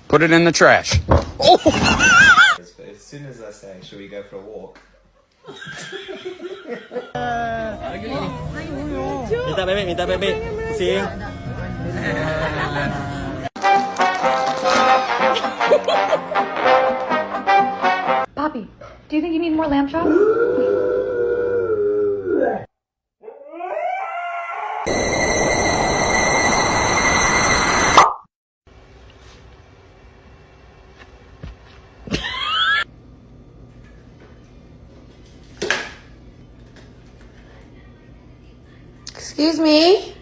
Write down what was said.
Put it in the trash. Oh! As soon as I say, should we go for a walk? Minta bebek. Pusing. Poppy, do you think you need more lamb chops? Excuse me?